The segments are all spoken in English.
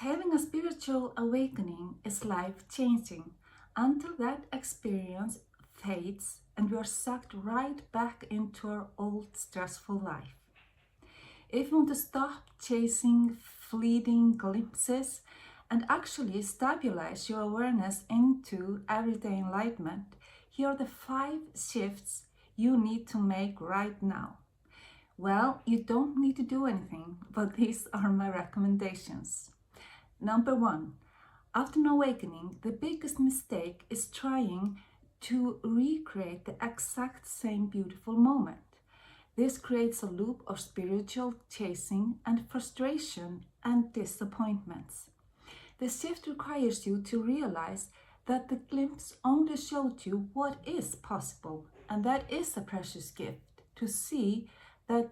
Having a spiritual awakening is life-changing until that experience fades and we are sucked right back into our old stressful life. If you want to stop chasing fleeting glimpses and actually stabilize your awareness into everyday enlightenment, here are the 5 shifts you need to make right now. Well, you don't need to do anything, but these are my recommendations. Number 1, after an awakening, the biggest mistake is trying to recreate the exact same beautiful moment. This creates a loop of spiritual chasing and frustration and disappointments. The shift requires you to realize that the glimpse only showed you what is possible, and that is a precious gift, to see that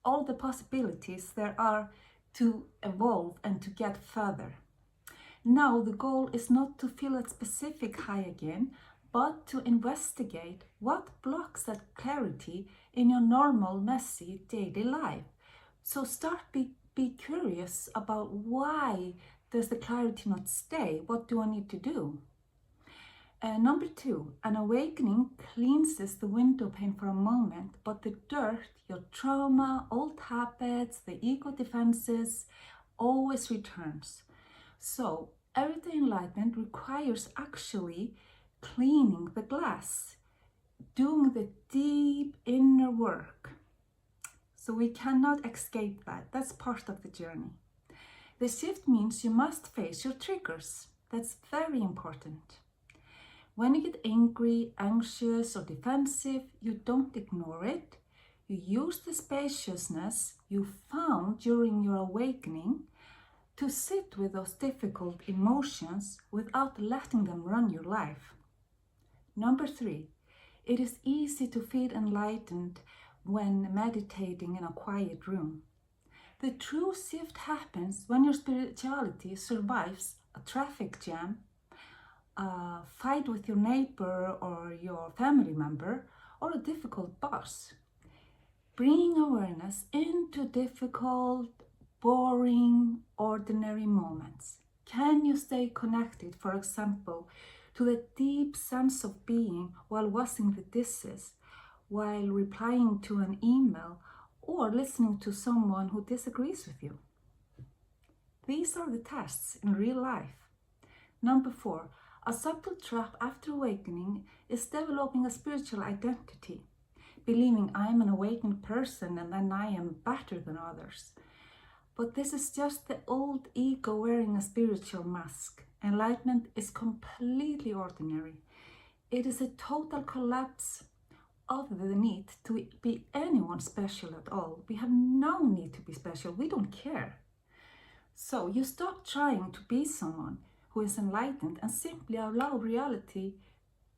all the possibilities there are to evolve and to get further. Now the goal is not to feel a specific high again, but to investigate what blocks that clarity in your normal, messy daily life. So start be curious about why does the clarity not stay? What do I need to do? Number 2, an awakening cleanses the window pane for a moment, but the dirt, your trauma, old habits, the ego defenses, always returns. So everyday enlightenment requires actually cleaning the glass, doing the deep inner work. So we cannot escape that. That's part of the journey. The shift means you must face your triggers. That's very important. When you get angry, anxious, or defensive, you don't ignore it. You use the spaciousness you found during your awakening to sit with those difficult emotions without letting them run your life. Number 3, it is easy to feel enlightened when meditating in a quiet room. The true shift happens when your spirituality survives a traffic jam, a fight with your neighbor or your family member, or a difficult boss. Bringing awareness into difficult, boring, ordinary moments. Can you stay connected, for example, to the deep sense of being while washing the dishes, while replying to an email, or listening to someone who disagrees with you? These are the tests in real life. Number 4, a subtle trap after awakening is developing a spiritual identity, believing I am an awakened person and then I am better than others. But this is just the old ego wearing a spiritual mask. Enlightenment is completely ordinary. It is a total collapse of the need to be anyone special at all. We have no need to be special. We don't care. So you stop trying to be someone who is enlightened and simply allow reality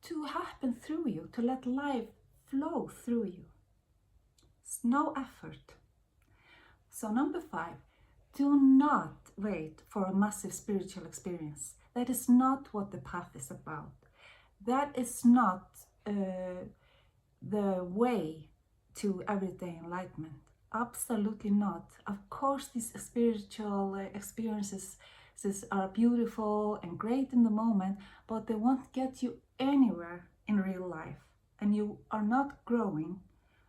to happen through you, to let life flow through you. It's no effort. So number 5, do not wait for a massive spiritual experience. That is not what the path is about. That is not the way to everyday enlightenment. Absolutely not. Of course, these spiritual experiences are beautiful and great in the moment, but they won't get you anywhere in real life. And you are not growing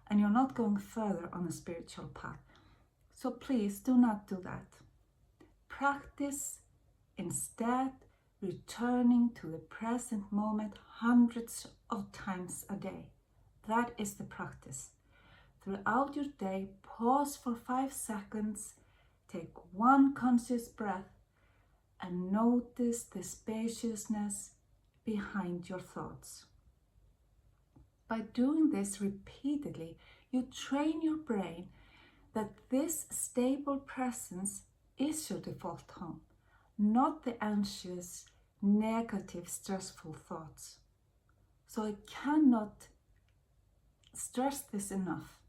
and you're not going further on a spiritual path. So please do not do that. Practice instead returning to the present moment hundreds of times a day. That is the practice. Throughout your day, pause for 5 seconds, take 1 conscious breath, and notice the spaciousness behind your thoughts. By doing this repeatedly, you train your brain that this stable presence is your default home, not the anxious, negative, stressful thoughts. So I cannot stress this enough.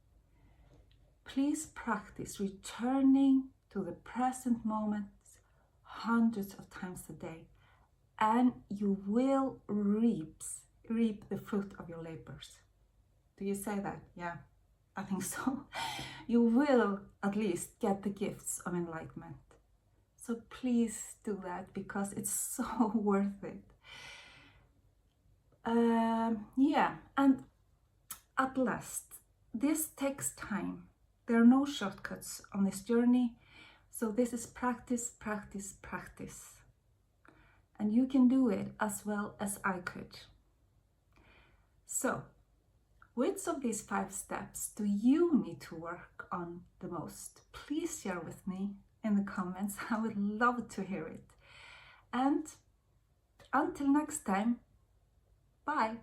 Please practice returning to the present moment hundreds of times a day, and you will reap the fruit of your labors. Do you say that? Yeah, I think so. You will at least get the gifts of enlightenment. So please do that because it's so worth it. Yeah, and at last, this takes time. There are no shortcuts on this journey. So this is practice, practice, practice. And you can do it as well as I could. So, which of these 5 steps do you need to work on the most? Please share with me in the comments. I would love to hear it. And until next time, bye.